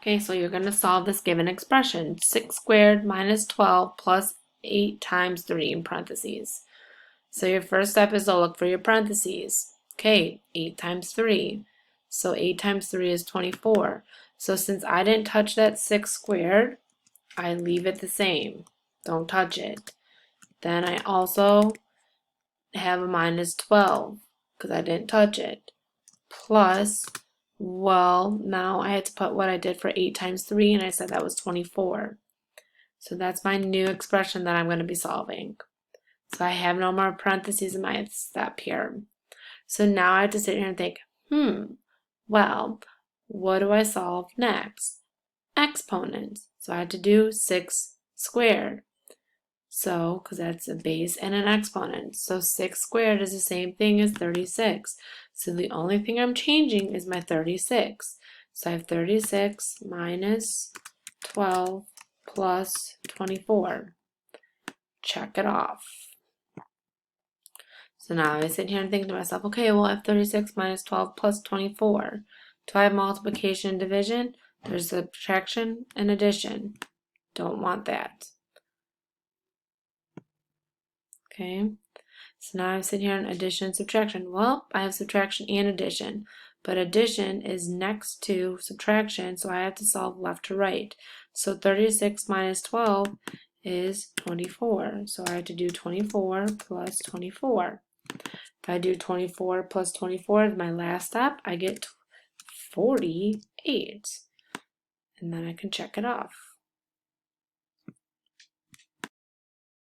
Okay, so you're going to solve this given expression. 6 squared minus 12 plus 8 times 3 in parentheses. So your first step is to look for your parentheses. Okay, 8 times 3. So 8 times 3 is 24. So since I didn't touch that 6 squared, I leave it the same. Don't touch it. Then I also have a minus 12 because I didn't touch it. Plus, well, now I had to put what I did for 8 times 3, and I said that was 24. So that's my new expression that I'm going to be solving. So I have no more parentheses in my step here. So now I have to sit here and think, well, what do I solve next? Exponents. So I had to do 6 squared. So, because that's a base and an exponent. So 6 squared is the same thing as 36. So the only thing I'm changing is my 36. So I have 36 minus 12 plus 24. Check it off. So now I sit here and think to myself, okay, well, I have 36 minus 12 plus 24. Do I have multiplication and division? There's subtraction and addition. Don't want that. Okay, so now I'm sitting here on addition and subtraction. Well, I have subtraction and addition, but addition is next to subtraction, so I have to solve left to right. So 36 minus 12 is 24. So I have to do 24 plus 24. If I do 24 plus 24 as my last step, I get 48. And then I can check it off.